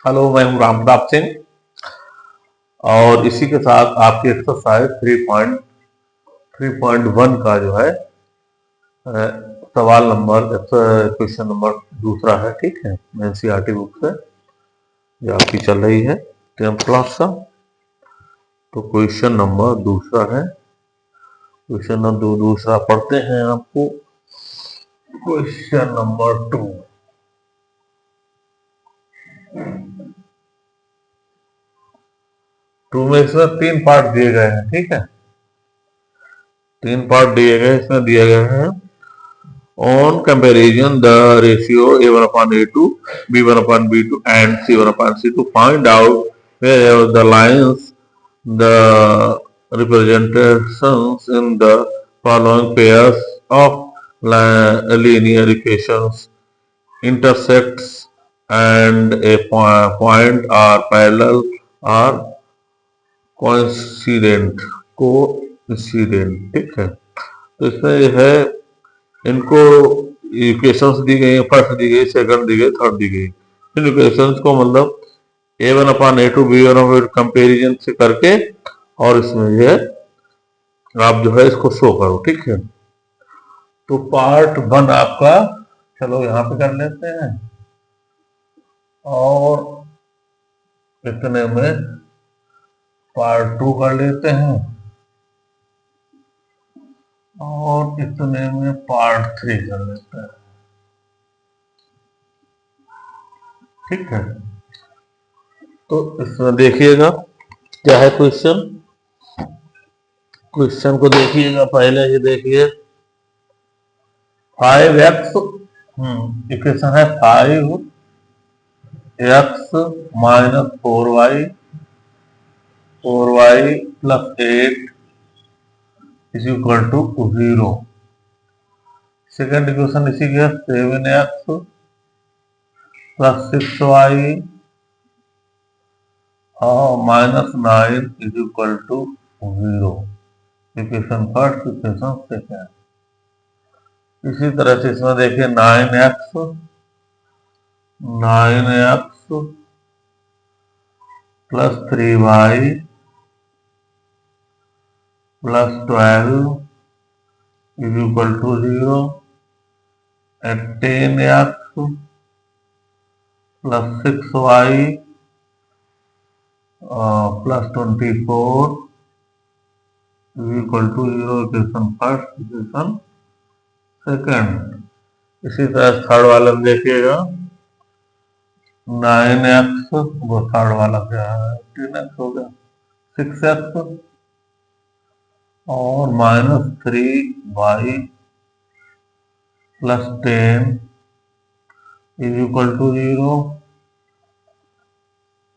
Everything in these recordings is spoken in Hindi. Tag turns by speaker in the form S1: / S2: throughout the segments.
S1: हेलो, मैं हूं राम प्रताप सिंह और इसी के साथ आपकी एक्सरसाइज 3.1 का जो है सवाल नंबर क्वेश्चन नंबर दूसरा है। ठीक है, एनसीईआरटी बुक से जो आपकी चल रही है 10th क्लास का। तो क्वेश्चन नंबर दूसरा है। क्वेश्चन नंबर दूसरा पढ़ते हैं आपको। Question number 2। में इसमें 3 पार्ट दिए गए हैं। ठीक है, 3 पार्ट दिए गए, इसमें दिए गए हैं on comparison the ratio a1 upon a2, b1 upon b2 and c1 upon c2. Find out where the lines, the representations in the following pairs of linear equations intersects and a point are parallel or coincident. ठीक है, तो इसमें यह है, इनको इक्वेशंस दी गई है, फर्स्ट दी गई, सेकंड दी गई, थर्ड दी गई। इन इक्वेशंस को मतलब a1 upon a2 b1 upon comparison से करके और इसमें ये आप जो है इसको शो करो। ठीक है, तो पार्ट 1 आपका, चलो यहाँ पे कर लेते हैं और इतने में पार्ट 2 कर लेते हैं और इतने में पार्ट 3 कर लेते हैं। ठीक है, तो इसमें देखिएगा क्या है क्वेश्चन। क्वेश्चन को देखिएगा, पहले ये देखिए 5x, इक्वेशन है 5x minus 4y plus 8 is equal to 0। Second equation इसी के 7x प्लस 6y और minus 9 is equal to 0। Equation first, equation second. इसी तरह से इसमें देखिए 9x plus 3y plus 12 is equal to 0। 10x plus 6y plus 24 is equal to 0। Equation first, equation second. इसी तरह थर्ड वाला में देखिएगा 9x, वो थर्ड वाला क्या है, 10x हो गया, 6x और minus 3y plus 10 is equal to 0।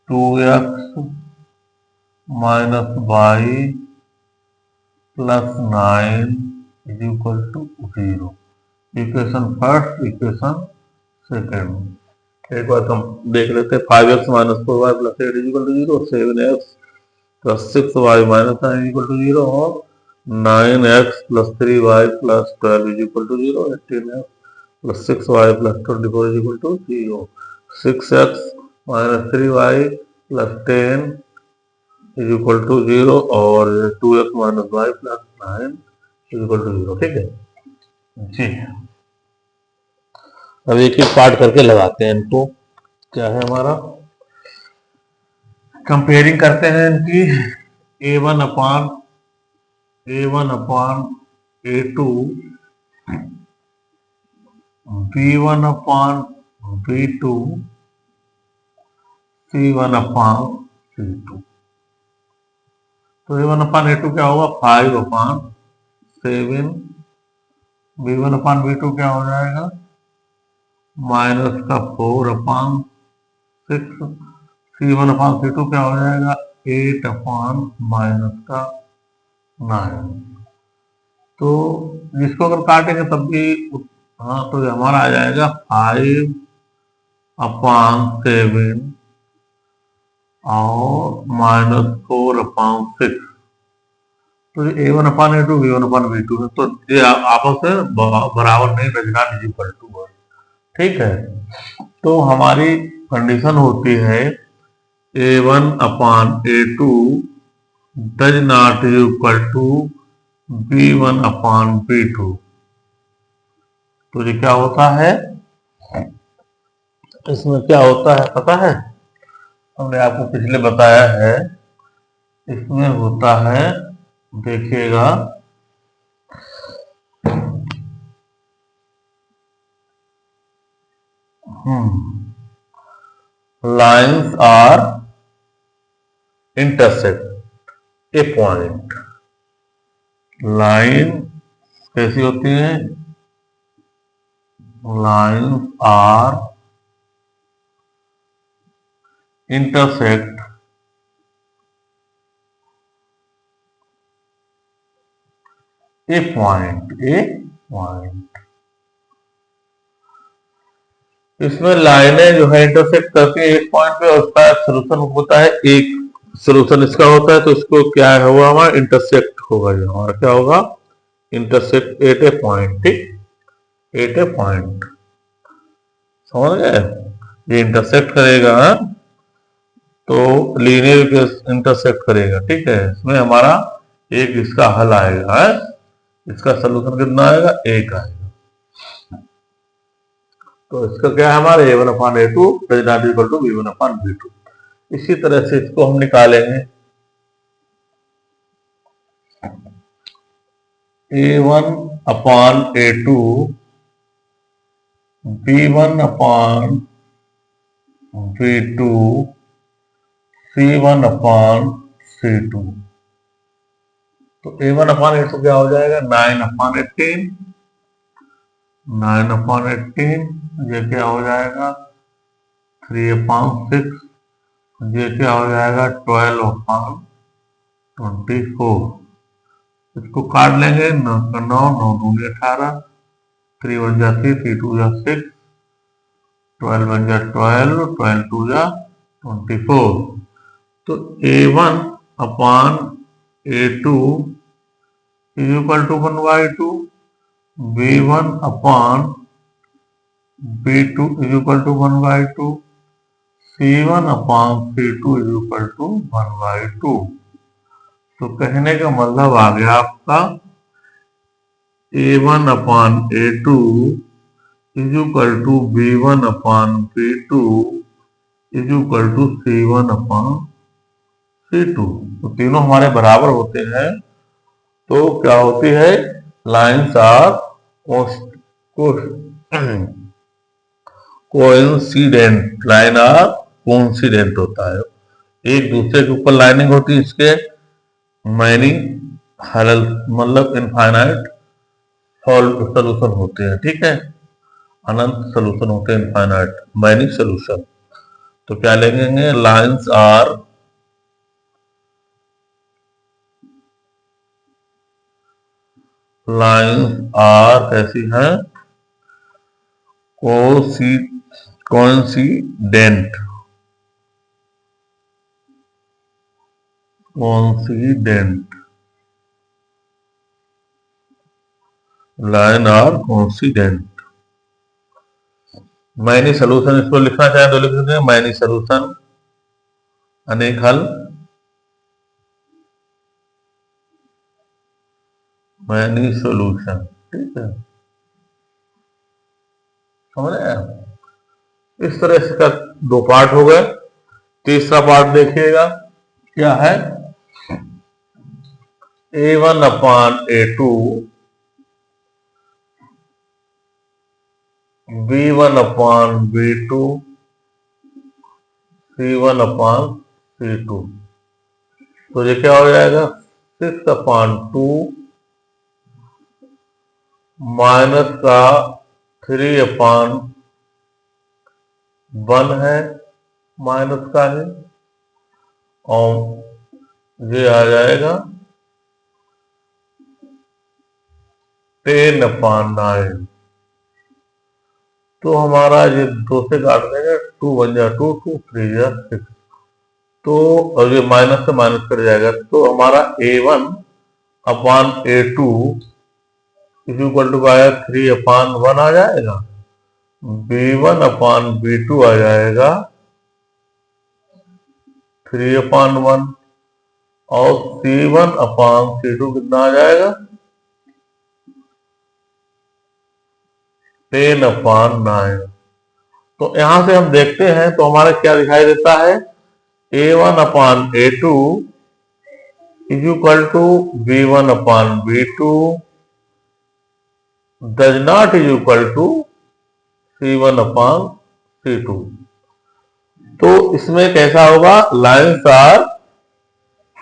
S1: 2x minus y plus 9 is equal to 0। Equation first, equation second. एक बार हम देख लेते हैं 5x minus 4y plus 8 is equal to 0, 7x plus 6y minus 9 is equal to 0 और 9x plus 3y plus 12 is equal to 0। 18x plus 6y plus 24 is equal to 0। 6x minus 3y plus 10 is equal to 0 और 2x minus y plus 9 is equal to 0। ठीक है जी, अब एक एक पार्ट करके लगाते हैं इनको। क्या है हमारा, कंपेयरिंग करते हैं इनकी। a1 upon a2, b1 upon b2, c1 upon c2। तो a1 अपॉन a2 क्या होगा, 5 अपॉन 7। b1 अपॉन b2 क्या हो जाएगा, माइनस का 4 अपॉन 6। c1 अपॉन c2 क्या हो जाएगा, 8 अपॉन माइनस का 9। तो जिसको अगर काटेंगे तब भी तो हमारा आ जाएगा 5 अपॉन 7 और माइनस 4 अपॉन 6। तो ये a1 upon a2, b1 upon b2 है, तो ये आपस में बराबर नहीं, रचना इज इक्वल टू। ठीक है, तो हमारी कंडीशन होती है A1/A2 does not equal to B1/B2, तो ये क्या होता है, इसमें क्या होता है पता है, हमने आपको पिछले बताया है। इसमें होता है, देखिएगा, lines are intersect a point. Line कैसी होती है, lines are intersect a point, इसमें लाइनें जो है इंटरसेक्ट करती है एक पॉइंट पे, और उसका सोल्यूशन होता है, एक सोल्यूशन इसका होता है, तो इसको क्या होगा, हमारा इंटरसेक्ट होगा, ये हमारा क्या होगा, इंटरसेक्ट एट ए पॉइंट, ठीक, एट ए पॉइंट, समझ गए, ये इंटरसेक्ट करेगा तो लीनियर इंटरसेक्ट करेगा, ठीक है, इसमें हमारा एक इसका हल आएगा है? इसका सोल्यूशन कितना आएगा, एक आएगा। तो इसका क्या है, हमारे A1/A2 does not equal to B1/B2। इसी तरह से इसको हम निकालेंगे, A1/A2 B1/B2 C1/C2, तो A1/A2 क्या हो जाएगा, 9/18, 9/18, ये क्या हो जाएगा 3/6, ये क्या हो जाएगा 12/24, इसको काट लेंगे, 9 9 9 दूनी 18, 3 1 जा 3, 3 2 जा 6, 12 1 जा 12, 12 2 जा 24, तो A1/A2 is equal to 1/2, B1/B2 is equal to 1/2, C1/C2 is equal to 1/2। तो कहने का मतलब आ गया आपका A1/A2 is equal to B1/B2 is equal to C1/C2, तो तीनों हमारे बराबर होते हैं, तो क्या होती है, lines are coincident, line are coincident होता है, एक दूसरे के ऊपर लाइनिंग होती है, इसके मैनी हल मतलब इनफाइनाइट सोल्यूशन होते हैं, ठीक है, अनंत सोल्यूशन होते हैं, इनफाइनाइट मैनी सोल्यूशन। तो क्या लिखेंगे, लाइन्स आर कैसी है, coincident, line are coincident. Many solution, इसको लिखना चाहे तो लिख सकते हैं, मैनी सोल्यूशन अनेक हल, मैनी सोल्यूशन, ठीक है, समझ रहे हैं। इस तरह से का दो पार्ट हो गए। तीसरा पार्ट देखिएगा क्या है, A1/A2 B1/B2 C1/C2, तो ये क्या हो जाएगा 6/2 माइनस का 3/1 है, माइनस का है, और ये आ जाएगा 10/9, तो हमारा ये 2 से काट देंगे, 2 1 जा 2, 2 3 जा 6, तो और ये माइनस से माइनस कर जाएगा, तो हमारा A1/A2 इज इक्वल टू आया 3/1 आ जाएगा, B1/B2 आ जाएगा 3/1 और C1/C2 कितना आ जाएगा 10/9। तो यहां से हम देखते हैं तो हमारा क्या दिखाई देता है A1/A2 is equal to B1/B2 does not is equal to C1/C2। तो इसमें कैसा होगा लाइन्स आर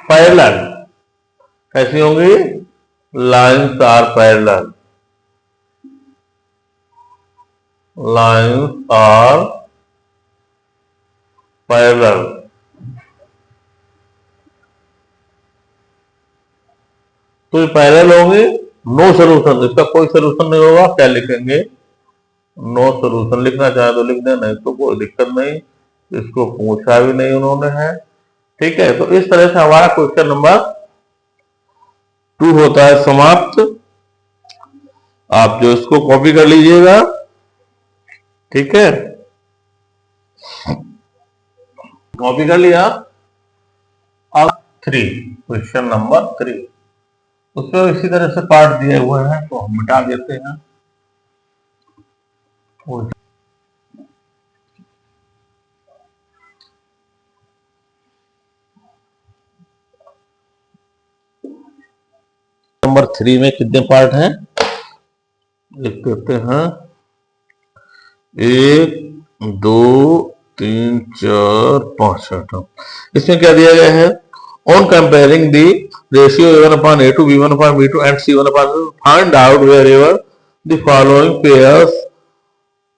S1: पैरेलल। कैसी होंगी lines are parallel. Lines are parallel. तो ये पैरेलल होंगे। नो सोल्यूशन, इसका कोई सोल्यूशन नहीं होगा। क्या लिखेंगे नो सोल्यूशन। लिखना चाहे तो लिख दें, नहीं तो कोई दिक्कत नहीं। इसको पूछा भी नहीं उन्होंने है। ठीक है, तो इस तरह से हमारा क्वेश्चन नंबर 2 होता है समाप्त। आप जो इसको कॉपी कर लीजिएगा। ठीक है, कॉपी कर लिया। अब 3 क्वेश्चन नंबर 3 उसमें इसी तरह से पार्ट दिए हुए हैं तो हम मिटा देते हैं। नंबर 3 में कितने पार्ट हैं लिख देते हैं 1 2 3 4 5 6। इसमें क्या दिया गया है on comparing the ratio A1/A2 B1/B2 and C1/C2 find out wherever the following pairs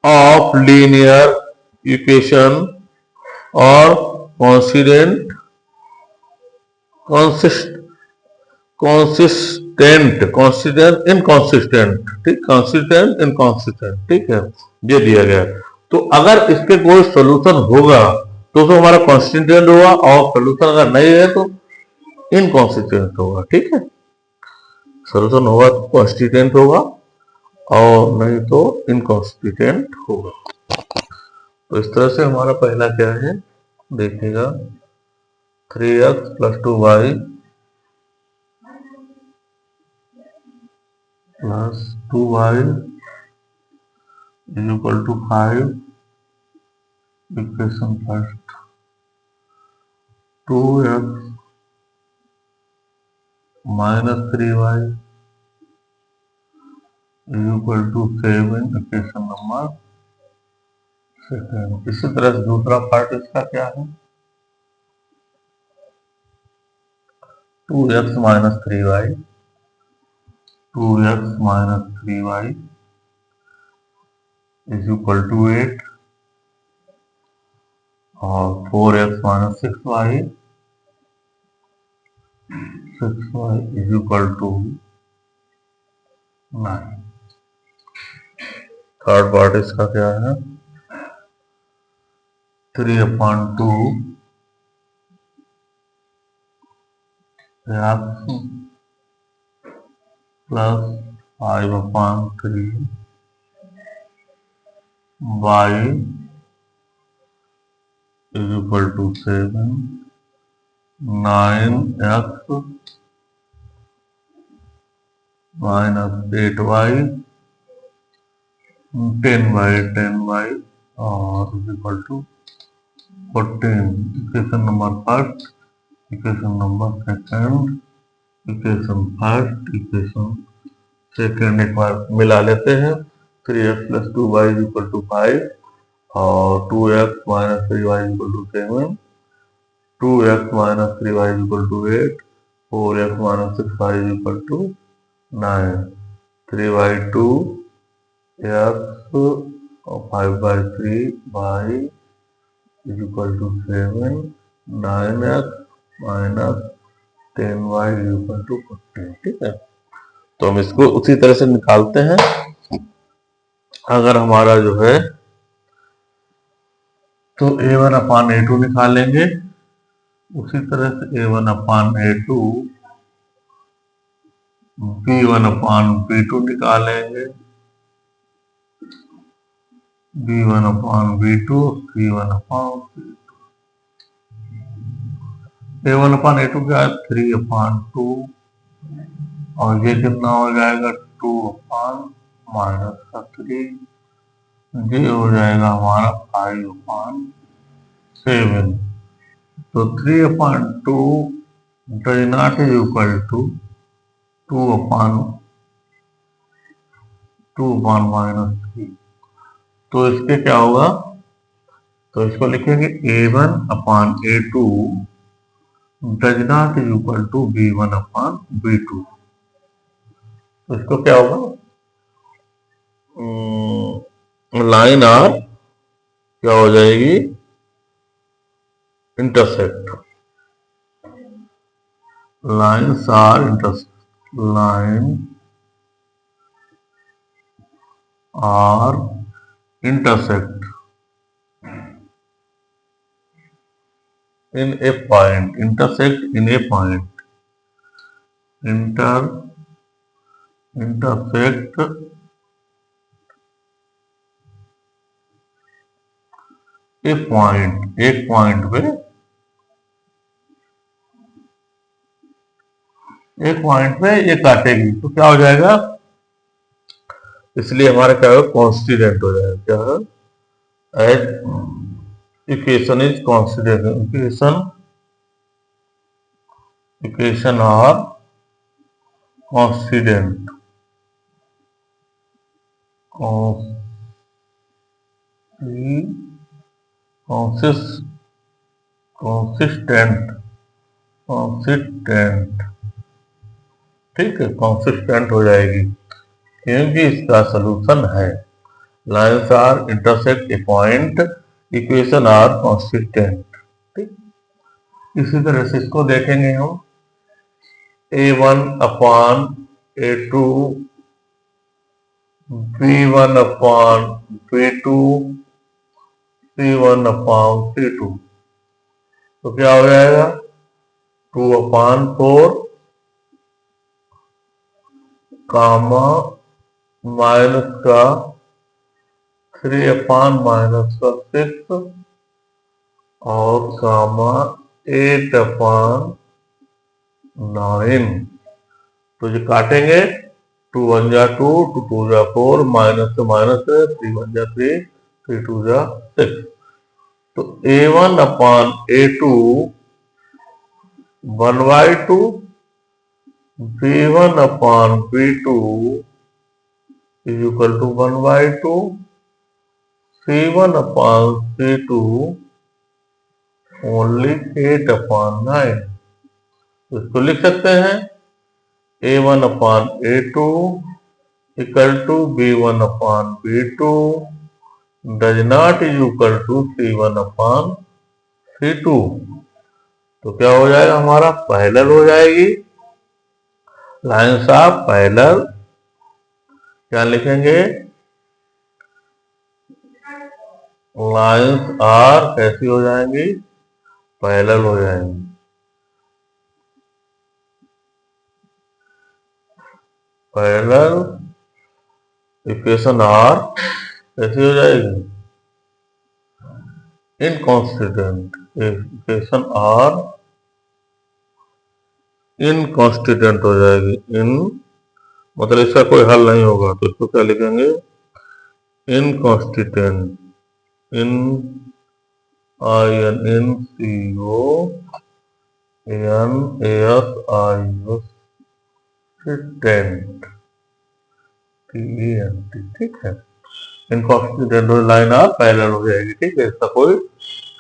S1: of linear equation or consistent inconsistent. ठीक, कंसिस्टेंट इनकॉन्सिस्टेंट। ठीक है, ये दिया गया। तो अगर इसके कोई सोल्यूशन होगा तो हमारा कॉन्स्टिट्यूएंट होगा और सोल्यूशन अगर नहीं है तो इनकॉन्सिस्टेंट होगा। ठीक है, सोल्यूशन होगा तो कॉन्स्टिट्यूएंट होगा और नहीं तो इनकॉन्स्टिट्यूएंट होगा। तो इस तरह से हमारा पहला क्या है देखिएगा 3x + 2y plus 2y is equal to 5 equation first 2x minus 3y is equal to 7 equation number second. इसी तरह से दूसरा पार्ट इसका क्या है 2x minus 3y 2x minus 3y is equal to 8 और 4x minus 6y is equal to 9। Third part इसका क्या है 3/2 x plus 5/3 y is equal to 7 9x minus 8y 10y और is equal to 14। Equation number first equation number second equation first equation second एक बार मिला लेते हैं 3x + 2y is equal to 5 और 2x minus 3y is equal to 7 2x minus 3y is equal to 8 4x minus 6y is equal to 9 3/2 x और 5/3 y is equal to 7 9x minus 10y is equal to 14। ठीक है, तो हम इसको उसी तरह से निकालते हैं। अगर हमारा जो है तो A1/A2 निकालेंगे उसी तरह से A1/A2 B1/B2 निकालेंगे B1/B2 C1/C2 A1/A2 क्या है 3/2 और ये कितना हो जाएगा 2/-3 ये हो जाएगा हमारा 5/7 तो 3/2 does not is equal to 2/-3 तो इसके क्या होगा तो इसको लिखेंगे A1/A2 does not is equal to B1/B2 तो इसको क्या होगा लाइन आर क्या हो जाएगी intersect lines are intersect line are intersect in a point intersect in a point intersect a point एक पॉइंट पे ये काटेगी तो क्या हो जाएगा इसलिए हमारा क्या होगा कॉन्स्टिडेंट हो जाएगा क्या है as equation is consistent equation are consistent consistent ठीक है कॉन्सिस्टेंट हो जाएगी क्योंकि इसका सलूशन है lines are intersect a point equation are consistent ठीक इसी तरह से इसको देखेंगे हम A1/A2 B1/B2 C1/C2 तो क्या हो जाएगा 2/4 कामा माइनस का 3/-6 और कामा 8/9 तो ये काटेंगे 2 1 जा 2 2 2 जा 4 माइनस से माइनस है 3 1 जा 3 3 2 जा 6 तो A1/A2 1/2 B1/B2 is equal to 1/2 C1/C2 only 8/9 तो इसको लिख सकते हैं A1/A2 equal to B1/B2 does not is equal to C1/C2 तो क्या हो जाएगा हमारा पैरेलल हो जाएगी लाइन्स ऑफ पैरेलल क्या लिखेंगे लाइन्स आर कैसी हो जाएंगी पैरेलल हो जाएंगी पैरेलल इक्वेशन आर कैसी हो जाएगी इनकॉन्स्टिडेंट इक्वेशन आर इनकॉन्स्टिडेंट हो जाएगी इन मतलब इसका कोई हल नहीं होगा तो इसको क्या लिखेंगे इनकॉन्स्टिडेंट इन INCO NASIOSTENT ठीक है इनकॉन्स्टिडेंट लाइन आप पैरेलल हो जाएगी ठीक है इसका कोई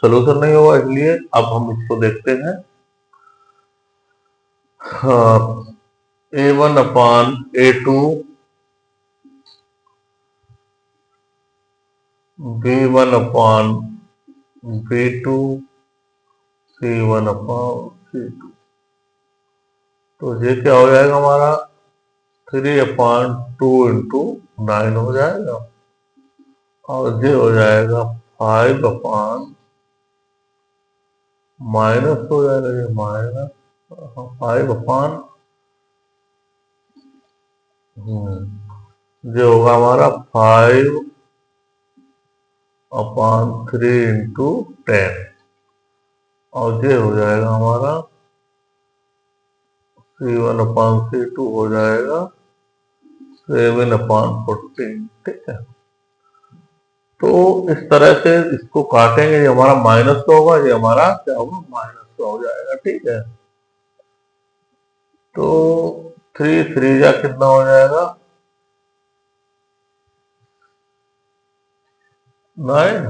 S1: सोल्यूशन नहीं होगा इसलिए अब हम इसको देखते हैं A1/A2 B1/B2 C1/C2 तो ये क्या हो जाएगा हमारा 3/2 into 9 हो जाएगा और ये हो जाएगा 5 माइनस हो जाएगा ये माइनस 5 ये होगा हमारा 5/3 into 10 और ये हो जाएगा हमारा C1/C2 हो जाएगा 7/14। ठीक है, तो इस तरह से इसको काटेंगे, ये हमारा माइनस का होगा, ये हमारा क्या होगा, माइनस का हो जाएगा। ठीक है, तो 3 जा कितना हो जाएगा, 9,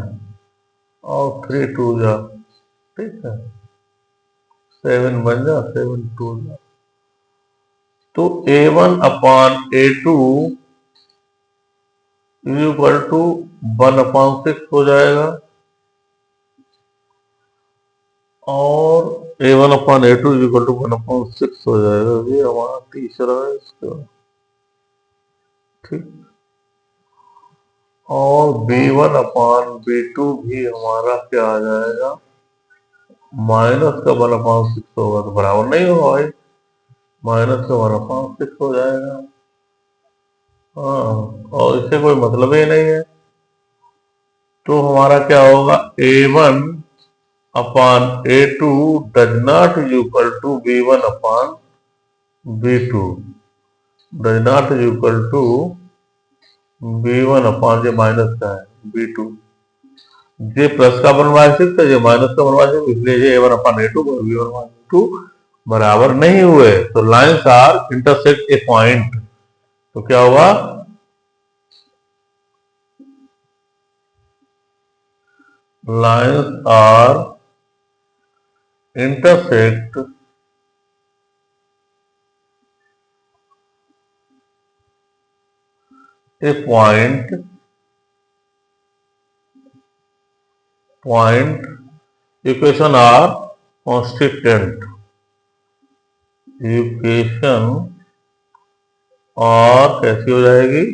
S1: और 3 जा, ठीक है, 7 बन जा, 7 जा, तो A1/A2 इक्वल टू 1/6 हो जाएगा, और A1/A2 इक्वल टू 1/6 हो जाएगा। ये हमारा तीसरा है इसका। ठीक, और B1/B2 भी हमारा क्या आ जाएगा, माइनस का 1/6 होगा, तो बराबर नहीं होगा भाई, माइनस का 1/6 हो जाएगा। हाँ, और इससे कोई मतलब ही नहीं है, तो हमारा क्या होगा, A1/A2 does not equal to B1/B2, does not equal to B1 minus का है B2, ये प्लस का बनवाचिक है, ये माइनस का बनवाचिक, इसलिए ये A1/A2 और B1/B2 बराबर नहीं हुए, तो lines are intersect a point, तो क्या होगा, lines are intersect a point equation are constituent, equation और कैसी हो जाएगी,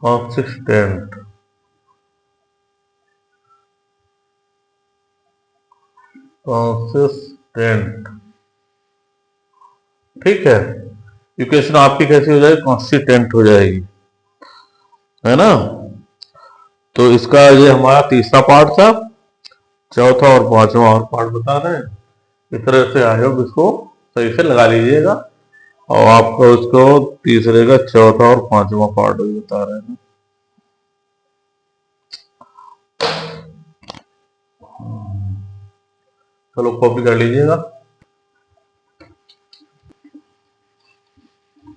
S1: कॉन्सिस्टेंट, कॉन्सिस्टेंट। ठीक है, इक्वेशन आपकी कैसी हो जाएगी, कॉन्सिस्टेंट हो जाएगी, है ना। तो इसका ये हमारा तीसरा पार्ट था, चौथा और पांचवा और पार्ट बता रहे हैं। इस तरह से आई होप इसको सही से लगा लीजिएगा, और आपको इसको तीसरे का चौथा और पांचवा पार्ट भी बता रहे हैं। चलो कॉपी कर लीजिएगा,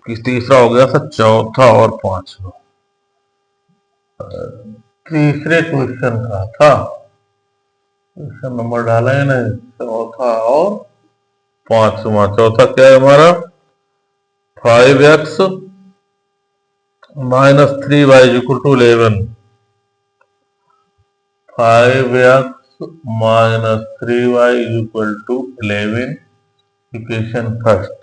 S1: कि तीसरा हो गया था, चौथा और पांचवा। तीसरे क्वेश्चन का था, क्वेश्चन नंबर डाला है ना, चौथा और पांचवा। चौथा क्या है हमारा, 5x - 3y = 11, 5x - 3y = 11, equation first.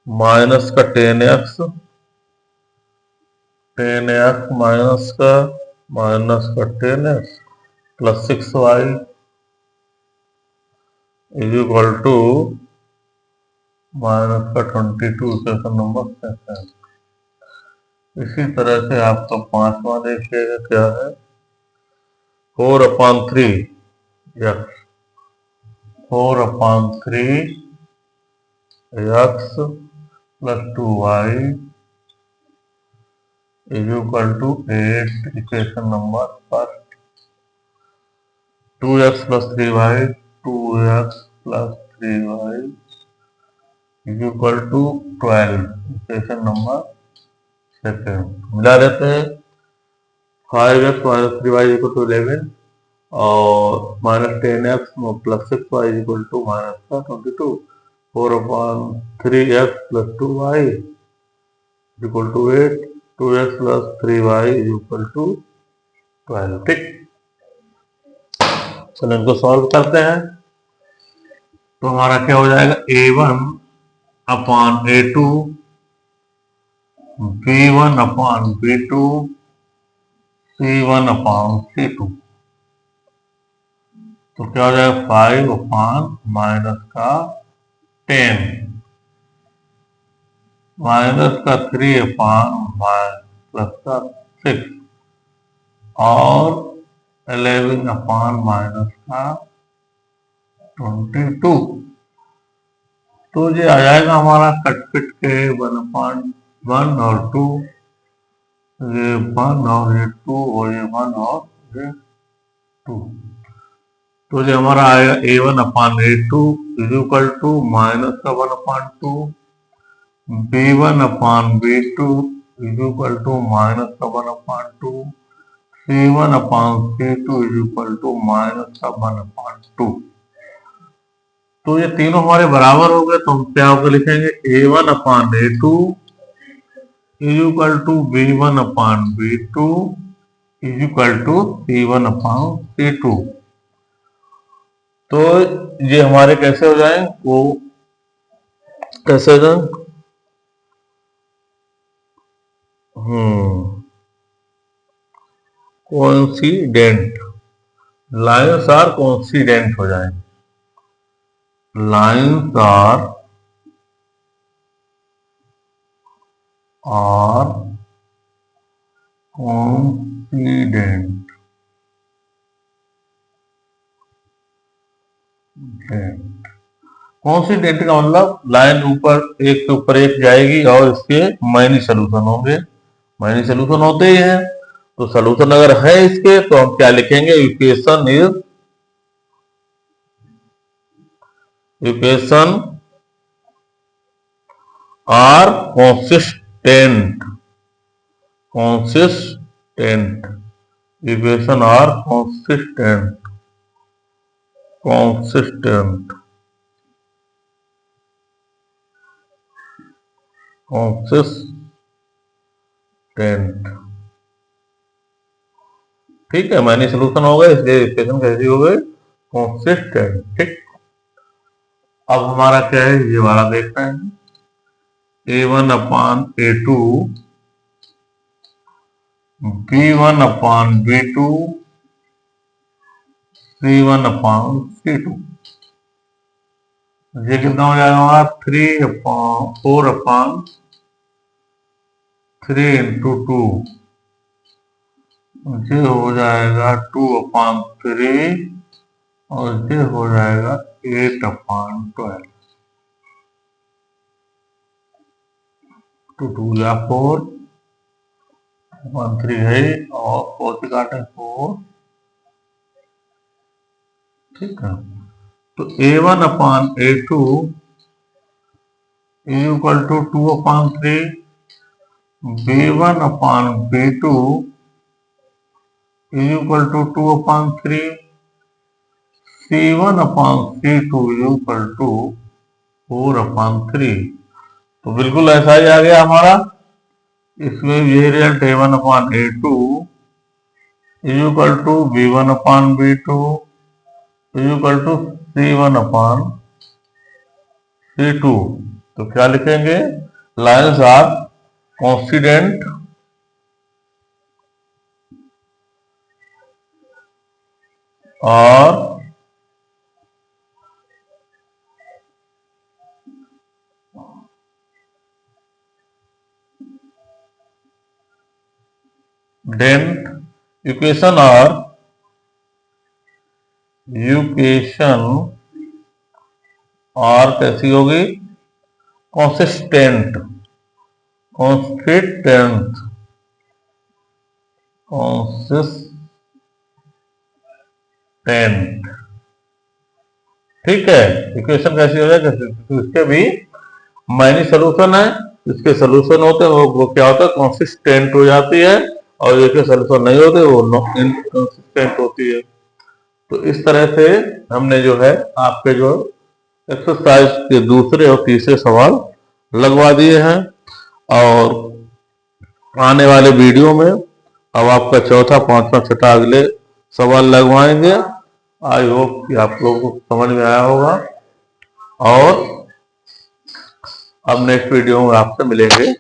S1: Minus का 10x माइनस का 10x प्लस 6y = माइनस का 22, इक्वेशन नंबर सेकंड। इसी तरह से आपका पांचवा देखिएगा क्या है, 4/3 x 4/3 x plus 2y = 8, equation number first. 2x plus 3y 2x plus 3y = 12, equation number second. मिला देते हैं, 5x - 3y = 11, और -10x plus 6y = -22, 4/3x plus 2y = 8, 2x plus 3y = 12। ठीक, चलो इनको सॉल्व करते हैं, तो हमारा क्या हो जाएगा, A1/A2 B1/B2 C1/C2, तो क्या हो जाएगा, 5 माइनस का 10 माइनस का 3 प्लस का 6, और 11 माइनस का 22, तो ये आ जाएगा हमारा कट पिट के 1/1 और 2, ये 1 और ये 2 और ये 1 और ये 2। तो ये हमारा आएगा A1/A2 is equal to -1/2, B1/B2 is equal to -1/2, C1/C2 is equal to -1/2। तो ये तीनों हमारे बराबर हो गए, तो हम क्या होकर लिखेंगे A1/A2 is equal to B1/B2 is equal to C1/C2। तो ये हमारे कैसे हो जाए, वो कैसे हो जाए, कोइंसिडेंट, लाइन्स आर कोइंसिडेंट हो जाएंगे, लाइन्स आर कोइंसिडेंट। कोइंसिडेंट का मतलब लाइन ऊपर एक के ऊपर एक जाएगी और इसके मैनी सोल्यूशन होंगे, मैनी सोल्यूशन होते ही हैं। तो सोल्यूशन अगर है इसके तो हम क्या लिखेंगे, equation are consistent, equation are consistent, ठीक है, मैंने सोल्यूशन हो गए इसलिए इक्वेशन कैसी हो गई, कॉन्सिस्टेंट। ठीक, अब हमारा क्या है, ये वाला देखते हैं, A1/A2 B1/B2 C1/C2। ये कितना हो जाएगा हमारा 4/3 इंटू 2, ये हो जाएगा 2/3 और ये हो जाएगा 8/12। 2 या 4, 1 3 है और 4 से काटे 4। ठीक है, तो A1/A2 is equal to 2/3, B1/B2 is equal to 2/3, C1/C2 is equal to 4/3। तो बिल्कुल ऐसा ही आ गया हमारा, इसमें ये result A1/A2 is equal to B1/B2 is equal to C1/C2। तो क्या लिखेंगे, लाइन्स आर कोइंसिडेंट और डेंट, इक्वेशन और कैसी होगी, कंसिस्टेंट, ठीक है। इक्वेशन कैसी हो जाएगी, तो इसके भी मैनी सोल्यूशन है, इसके सोल्यूशन होते हैं वो क्या होता है, कंसिस्टेंट हो जाती है, और ये सोल्यूशन नहीं होते वो इनकंसिस्टेंट होती है। तो इस तरह से हमने जो है आपके जो एक्सरसाइज के दूसरे और तीसरे सवाल लगवा दिए हैं, और आने वाले वीडियो में अब आपका चौथा, पांचवा, छठा अगले सवाल लगवाएंगे। आई होप कि आप लोगों को समझ में आया होगा, और अब नेक्स्ट वीडियो में आपसे मिलेंगे।